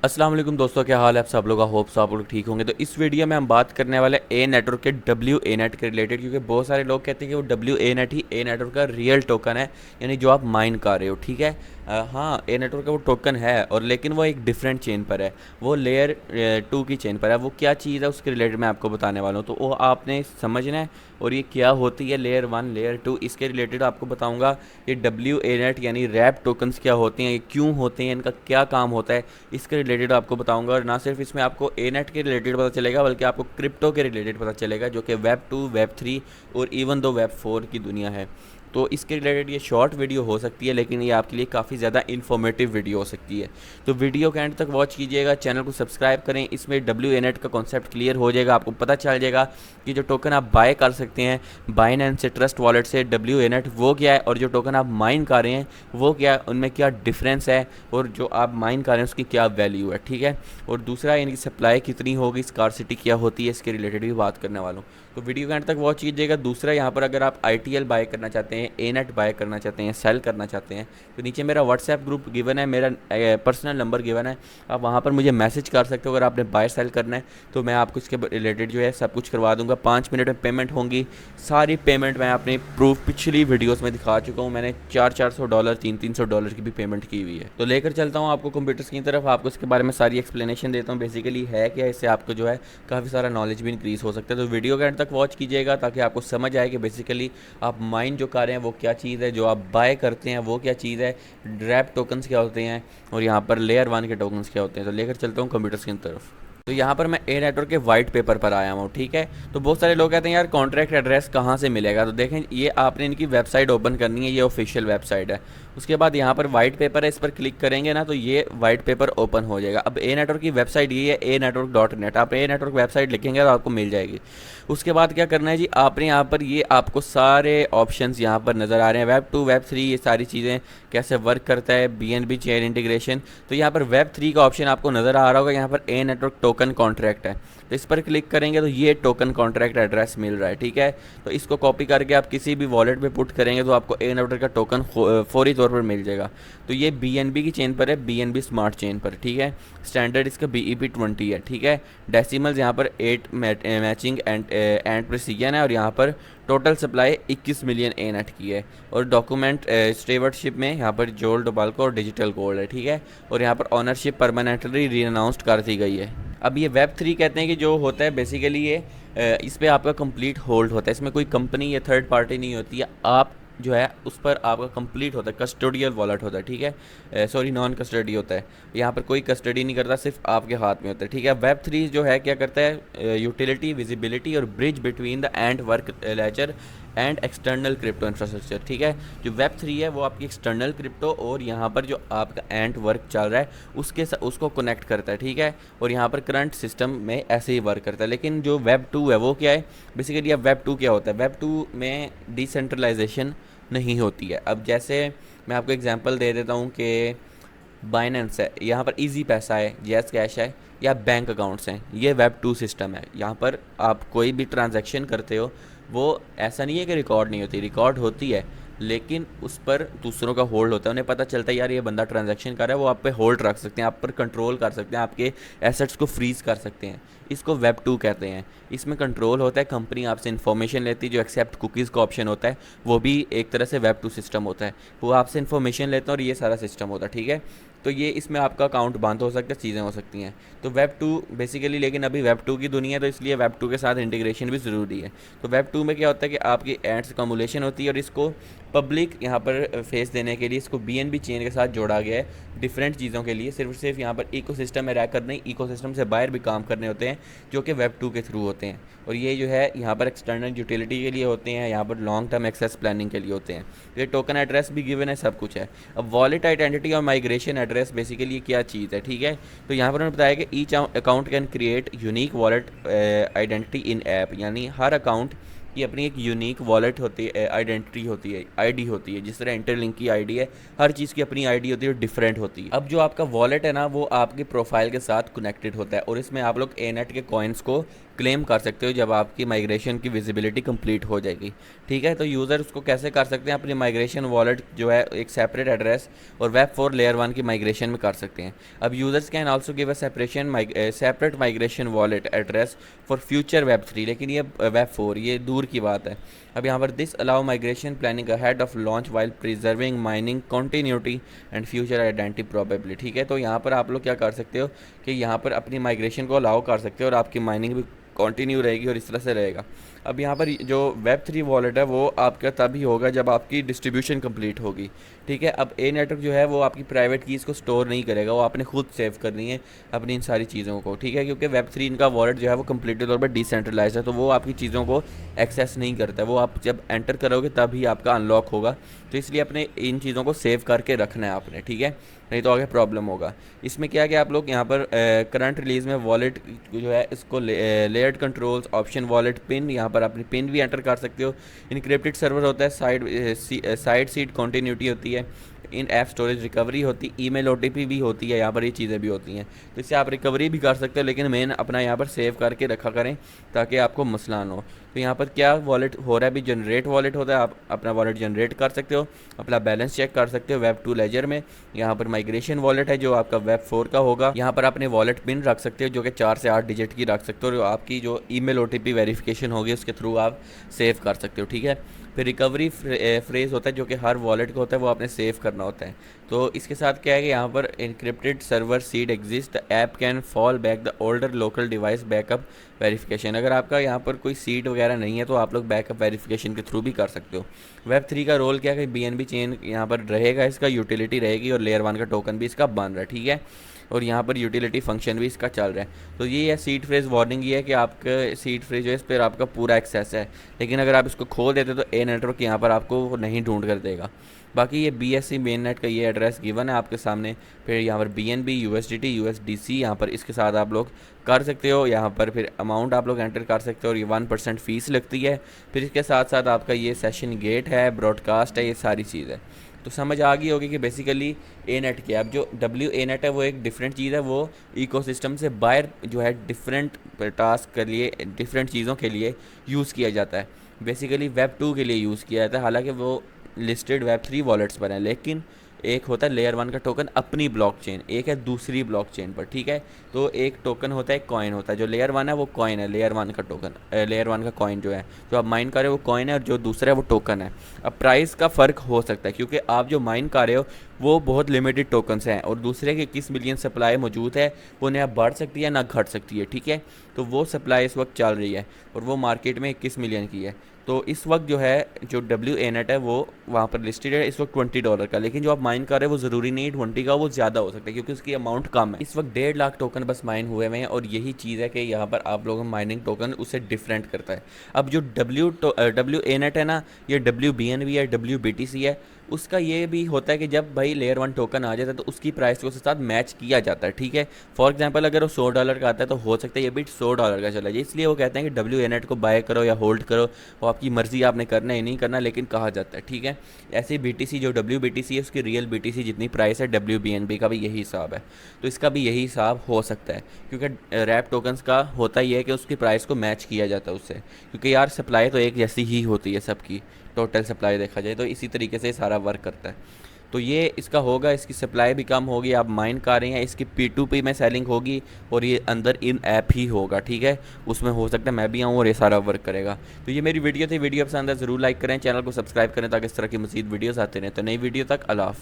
अस्सलाम वालेकुम दोस्तों, क्या हाल है आप सब लोग का। होप सब लोग ठीक होंगे। तो इस वीडियो में हम बात करने वाले ए नेटवर्क के डब्ल्यू ए नेट के रिलेटेड, क्योंकि बहुत सारे लोग कहते हैं कि वो W A net he a network का रियल टोकन है, यानी जो आप माइन कर रहे हो। ठीक है, हाँ, ए नेटवर्क का वो टोकन है, और लेकिन वो एक डिफरेंट चेन पर है, वो लेयर 2 की चेन पर है। वो क्या चीज़ है उसके रिलेटेड मैं आपको बताने वाला हूँ, तो वो आपने समझना है। और ये क्या होती है लेयर 1 लेयर 2, इसके रिलेटेड आपको बताऊँगा। ये डब्ल्यू ए नेट यानी रैप टोकन्स क्या होते हैं, ये क्यों होते हैं, इनका क्या काम होता है, इसके रिलेटेड आपको बताऊंगा। और ना सिर्फ इसमें आपको ए नेट के रिलेटेड पता चलेगा, बल्कि आपको क्रिप्टो के रिलेटेड पता चलेगा, जो कि वेब 2 वेब 3 और इवन दो वेब 4 की दुनिया है। तो इसके रिलेटेड ये शॉर्ट वीडियो हो सकती है, लेकिन ये आपके लिए काफ़ी ज़्यादा इन्फॉर्मेटिव वीडियो हो सकती है। तो वीडियो के एंड तक वॉच कीजिएगा, चैनल को सब्सक्राइब करें। इसमें डब्ल्यू ए नेट का कॉन्सेप्ट क्लियर हो जाएगा, आपको पता चल जाएगा कि जो टोकन आप बाय कर सकते हैं बाइनेंस से, ट्रस्ट वॉलेट से, डब्ल्यू ए नेट वो क्या है, और जो टोकन आप माइन कर रहे हैं वो क्या है, उनमें क्या डिफरेंस है, और जो आप माइन कर रहे हैं उसकी क्या वैल्यू है। ठीक है, और दूसरा इनकी सप्लाई कितनी होगी, स्कार्सिटी क्या होती है, इसके रिलेटेड भी बात करने वाला हूँ। तो वीडियो के एंड तक वॉच कीजिएगा। दूसरा, यहाँ पर अगर आप आई टी एल बाय करना चाहते हैं, ए नेट बाय करना चाहते हैं, सेल करना चाहते हैं, तो नीचे मेरा व्हाट्सएप ग्रुप गिवन है, मेरा पर्सनल नंबर गिवन है। आप वहाँ पर मुझे मैसेज कर सकते हो। अगर आपने बाय सेल करना है तो मैं आपको इसके रिलेटेड जो है सब कुछ करवा दूंगा। 5 मिनट में पेमेंट होंगी। सारी पेमेंट मैं अपनी प्रूफ पिछली वीडियोस में दिखा चुका हूँ। मैंने $400 $300 की भी पेमेंट की हुई है। तो लेकर चलता हूँ आपको कंप्यूटर्स की तरफ, आपको इसके बारे में सारी एक्सप्लेनेशन देता हूँ बेसिकली है क्या। इससे आपको जो है काफ़ी सारा नॉलेज भी इंक्रीज़ हो सकता है। तो वीडियो के एंड तक वॉच कीजिएगा ताकि आपको समझ आए कि बेसिकली आप माइन जो कर रहे हैं वो क्या चीज़ है, जो आप बाय करते हैं वो क्या चीज़ है, रैप टोकन्स क्या होते हैं, और यहाँ पर लेयर 1 के टोकन्स क्या होते हैं। तो लेकर चलता हूँ कंप्यूटर्स की तरफ। तो यहाँ पर मैं ए नेटवर्क के वाइट पेपर पर आया हूँ। ठीक है, तो बहुत सारे लोग कहते हैं यार कॉन्ट्रैक्ट एड्रेस कहाँ से मिलेगा। तो देखें, ये आपने इनकी वेबसाइट ओपन करनी है, ये ऑफिशियल वेबसाइट है। उसके बाद यहाँ पर वाइट पेपर है, इस पर क्लिक करेंगे ना तो ये वाइट पेपर ओपन हो जाएगा। अब ए नेटवर्क की वेबसाइट ये है a network.net, आप ए नेटवर्क वेबसाइट लिखेंगे तो आपको मिल जाएगी। उसके बाद क्या करना है जी, आपने यहाँ पर ये आपको सारे ऑप्शंस यहाँ पर नज़र आ रहे हैं, वेब 2 वेब 3, ये सारी चीज़ें कैसे वर्क करता है, BNB चेन इंटीग्रेशन। तो यहाँ पर वेब 3 का ऑप्शन आपको नज़र आ रहा होगा, यहाँ पर ए नेटवर्क टोकन कॉन्ट्रैक्ट है। तो इस पर क्लिक करेंगे तो ये टोकन कॉन्ट्रैक्ट एड्रेस मिल रहा है। ठीक है, तो इसको कॉपी करके आप किसी भी वॉलेट पे पुट करेंगे तो आपको ए नेटवर्क का टोकन फौरी तौर पर मिल जाएगा। तो ये BNB की चेन पर है, BNB स्मार्ट चेन पर। ठीक है, स्टैंडर्ड इसका BEP20 है। ठीक है, डेसिमल्स यहाँ पर 8 मैचिंग एंड प्रेसिजन है, और यहाँ पर टोटल सप्लाई 21 मिलियन ए नेट की है। और डॉक्यूमेंट स्टेवर्डशिप में यहाँ पर जोल डोबाल्को और डिजिटल गोल्ड है। ठीक है, और यहाँ पर ऑनरशिप परमानेंटली री अनाउंस्ड कर दी गई है। अब ये वेब 3 कहते हैं कि जो होता है बेसिकली ये इस पर आपका कंप्लीट होल्ड होता है, इसमें कोई कंपनी या थर्ड पार्टी नहीं होती है। आप जो है उस पर आपका कंप्लीट होता है, कस्टोडियल वॉलेट होता है। ठीक है, सॉरी, नॉन कस्टडी होता है। यहाँ पर कोई कस्टडी नहीं करता, सिर्फ आपके हाथ में होता है। ठीक है, वेब 3 जो है क्या करता है, यूटिलिटी, विजिबिलिटी और bridge between the end work ledger and external crypto infrastructure. ठीक है, जो वेब 3 है वो आपकी एक्सटर्नल क्रिप्टो और यहाँ पर जो आपका एंड वर्क चल रहा है उसको कनेक्ट करता है। ठीक है, और यहाँ पर करंट सिस्टम में ऐसे ही वर्क करता है। लेकिन जो वेब 2 है वो क्या है बेसिकली, अब वेब 2 क्या होता है, वेब 2 में डिसेंट्रलाइजेशन नहीं होती है। अब जैसे मैं आपको एग्जांपल दे देता हूँ कि बाइनेंस है, यहाँ पर इजी पैसा है, जैस कैश है, या बैंक अकाउंट्स हैं, ये वेब 2 सिस्टम है। यहाँ पर आप कोई भी ट्रांजैक्शन करते हो वो ऐसा नहीं है कि रिकॉर्ड नहीं होती, रिकॉर्ड होती है, लेकिन उस पर दूसरों का होल्ड होता है। उन्हें पता चलता है यार ये बंदा ट्रांजैक्शन कर रहा है, वो आप पे होल्ड रख सकते हैं, आप पर कंट्रोल कर सकते हैं, आपके एसेट्स को फ्रीज कर सकते हैं। इसको वेब 2 कहते हैं। इसमें कंट्रोल होता है, कंपनी आपसे इन्फॉर्मेशन लेती है, जो एक्सेप्ट कुकीज़ का ऑप्शन होता है वो भी एक तरह से वेब 2 सिस्टम होता है। वो आपसे इन्फॉर्मेशन लेते हैं और ये सारा सिस्टम होता है। ठीक है, तो ये इसमें आपका अकाउंट बंद हो सकता है, चीज़ें हो सकती हैं। तो वेब 2 बेसिकली, लेकिन अभी वेब 2 की दुनिया है तो इसलिए वेब 2 के साथ इंटीग्रेशन भी ज़रूरी है। तो वेब 2 में क्या होता है कि आपकी एड्स कम्युलेशन होती है, और इसको पब्लिक यहाँ पर फेस देने के लिए इसको BNB चेन के साथ जोड़ा गया है डिफरेंट चीज़ों के लिए। सिर्फ यहाँ पर इकोसिस्टम में रह कर नहीं, इकोसिस्टम से बाहर भी काम करने होते हैं जो कि वेब 2 के थ्रू होते हैं। और ये जो है यहाँ पर एक्सटर्नल यूटिलिटी के लिए होते हैं, यहाँ पर लॉन्ग टर्म एक्सेस प्लानिंग के लिए होते हैं। ये टोकन एड्रेस भी गिवन है, सब कुछ है। अब वॉलेट आइडेंटिटी और माइग्रेशन एड्रेस बेसिकली क्या चीज़ है। ठीक है, तो यहाँ पर उन्होंने बताया कि each account can create unique wallet identity in app, यानी हर अकाउंट की अपनी एक यूनिक वॉलेट होती है, आइडेंटिटी होती है, आईडी होती है। जिस तरह इंटरलिंक की आईडी है, हर चीज़ की अपनी आईडी होती है और डिफरेंट होती है। अब जो आपका वॉलेट है ना वो आपकी प्रोफाइल के साथ कनेक्टेड होता है, और इसमें आप लोग ए नेट के कॉइन्स को क्लेम कर सकते हो जब आपकी माइग्रेशन की विजिबिलिटी कंप्लीट हो जाएगी। ठीक है, तो यूज़र उसको कैसे कर सकते हैं, अपनी माइग्रेशन वॉलेट जो है एक सेपरेट एड्रेस और वेब 4 लेयर 1 की माइग्रेशन में कर सकते हैं। अब users can also give a separate migration wallet address for future web 3, लेकिन ये वेब 4 ये दूर की बात है। अब यहाँ पर this allow migration planning ahead of launch while preserving mining continuity and future identity probability. ठीक है, तो यहाँ पर आप लोग क्या कर सकते हो कि यहाँ पर अपनी माइग्रेशन को अलाउ कर सकते हो और आपकी माइनिंग भी कंटिन्यू रहेगी और इस तरह से रहेगा। अब यहाँ पर जो वेब 3 वॉलेट है वो आपका तभी होगा जब आपकी डिस्ट्रीब्यूशन कंप्लीट होगी। ठीक है, अब ए नेटवर्क जो है वो आपकी प्राइवेट कीज़ को स्टोर नहीं करेगा, वो आपने खुद सेव करनी है अपनी इन सारी चीज़ों को। ठीक है, क्योंकि वेब 3 इनका वॉलेट जो है वो कम्प्लीटली तौर पर डिसेंट्रलाइज है, तो वो आपकी चीज़ों को एक्सेस नहीं करता है, वो आप जब एंटर करोगे तभी आपका अनलॉक होगा। तो इसलिए अपने इन चीज़ों को सेव करके रखना है आपने। ठीक है, नहीं तो आगे प्रॉब्लम होगा। इसमें क्या है कि आप लोग यहाँ पर करंट रिलीज़ में वॉलेट जो है इसको layered controls option wallet pin, यहाँ पर अपनी पिन भी एंटर कर सकते हो। इनक्रिप्टेड सर्वर होता है, साइड सीड कॉन्टीन्यूटी होती है, इन ऐप स्टोरेज रिकवरी होती, ईमेल ओटीपी भी होती है, यहाँ पर ये चीज़ें भी होती हैं। तो इससे आप रिकवरी भी कर सकते हो, लेकिन मेन अपना यहाँ पर सेव करके रखा करें ताकि आपको मसला ना हो। तो यहाँ पर क्या वॉलेट हो रहा है, अभी जनरेट वॉलेट होता है, आप अपना वॉलेट जनरेट कर सकते हो, अपना बैलेंस चेक कर सकते हो वेब 2 लेजर में। यहाँ पर माइग्रेशन वॉलेट है जो आपका वेब 4 का होगा। यहाँ पर अपने वॉलेट पिन रख सकते हो जो कि 4 से 8 डिजिट की रख सकते हो, और आपकी जो ईमेल ओटीपी वेरिफिकेशन होगी उसके थ्रू आप सेव कर सकते हो। ठीक है, फिर रिकवरी फ्रेज होता है जो कि हर वॉलेट का होता है, वो आपने सेव करना होता है। तो इसके साथ क्या है कि यहाँ पर encrypted server seed exist, the app can fall back the older local device backup verification. अगर आपका यहाँ पर कोई सीड वगैरह नहीं है तो आप लोग बैकअप वेरिफिकेशन के थ्रू भी कर सकते हो। वेब 3 का रोल क्या है कि BNB चेन यहाँ पर रहेगा, इसका यूटिलिटी रहेगी और लेयर 1 का टोकन भी इसका बन रहा है। ठीक है, और यहाँ पर यूटिलिटी फंक्शन भी इसका चल रहा है। तो ये है सीड फ्रेज वार्निंग, ये है कि आपका सीड फ्रेज जो है इस पर आपका पूरा एक्सेस है, लेकिन अगर आप इसको खो देते तो ए नेटवर्क यहाँ पर आपको नहीं ढूंढ कर देगा। बाकी ये BSC मेन नेट का ये एड्रेस गिवन है आपके सामने। फिर यहाँ पर BNB, USDT, USDC यहाँ पर इसके साथ आप लोग कर सकते हो। यहाँ पर फिर अमाउंट आप लोग एंटर कर सकते हो और ये 1% फ़ीस लगती है। फिर इसके साथ साथ आपका ये सेशन गेट है, ब्रॉडकास्ट है, ये सारी चीज़ है। तो समझ आ गई होगी कि बेसिकली ए नेट क्या है। अब जो WA-NET है वो एक डिफरेंट चीज़ है, वो इकोसिस्टम से बाहर जो है डिफरेंट टास्क के लिए, डिफरेंट चीज़ों के लिए यूज़ किया जाता है। बेसिकली वेब 2 के लिए यूज़ किया जाता है, हालांकि वो लिस्टेड वेब 3 वॉलेट्स पर है, लेकिन एक होता है लेयर 1 का टोकन अपनी ब्लॉकचेन, एक है दूसरी ब्लॉकचेन पर। ठीक है, तो एक टोकन होता है, एक कॉइन होता है। जो लेयर 1 है वो कॉइन है, लेयर 1 का टोकन, लेयर 1 का कॉइन जो है जो आप माइन कर रहे हो वो कॉइन है, और जो दूसरा है वो टोकन है। अब प्राइस का फ़र्क हो सकता है क्योंकि आप जो माइन कर रहे हो वो बहुत लिमिटेड टोकन्स हैं और दूसरे के 21 मिलियन सप्लाई मौजूद है, वो ना बढ़ सकती है ना घट सकती है। ठीक है, तो वो सप्लाई इस वक्त चल रही है और वो मार्केट में 21 मिलियन की है। तो इस वक्त जो है जो WA-NET है वो वहाँ पर लिस्टेड है इस वक्त $20 का, लेकिन जो आप माइन कर रहे हैं वो ज़रूरी नहीं 20 का, वो ज़्यादा हो सकता है क्योंकि उसकी अमाउंट कम है। इस वक्त 1.5 लाख टोकन बस माइन हुए हुए हैं और यही चीज़ है कि यहाँ पर आप लोगों का माइनिंग टोकन उससे डिफरेंट करता है। अब जो WA-NET है ना, ये WBNB है, WBTC है, उसका ये भी होता है कि जब भाई लेयर 1 टोकन आ जाता है तो उसकी प्राइस को उसके साथ मैच किया जाता है। ठीक है, फॉर एग्जांपल अगर वो $100 का आता है तो हो सकता है ये भी $100 का चला जाए, इसलिए वो कहते हैं कि WA-NET को बाय करो या होल्ड करो, वो आपकी मर्ज़ी, आपने करना है नहीं करना, लेकिन कहा जाता है। ठीक है, ऐसे ही BTC जो WBTC है उसकी रियल BTC जितनी प्राइस है WBNB का भी यही हिसाब है, तो इसका भी यही हिसाब हो सकता है क्योंकि रैप टोकन्स का होता ही है कि उसकी प्राइस को मैच किया जाता है उससे, क्योंकि यार सप्लाई तो एक जैसी ही होती है सबकी, टोटल सप्लाई देखा जाए तो इसी तरीके से सारा वर्क करता है। तो ये इसका होगा, इसकी सप्लाई भी कम होगी, आप माइन कर रहे हैं, इसकी P2P में सेलिंग होगी और ये अंदर इन ऐप ही होगा। ठीक है, उसमें हो सकता है मैं भी आऊँ और ये सारा वर्क करेगा। तो ये मेरी वीडियो थी, वीडियो पसंद है ज़रूर लाइक करें, चैनल को सब्सक्राइब करें ताकि इस तरह की मज़ीद वीडियोज़ आते रहें। तो नई वीडियो तक अल्लाह हाफ़िज़।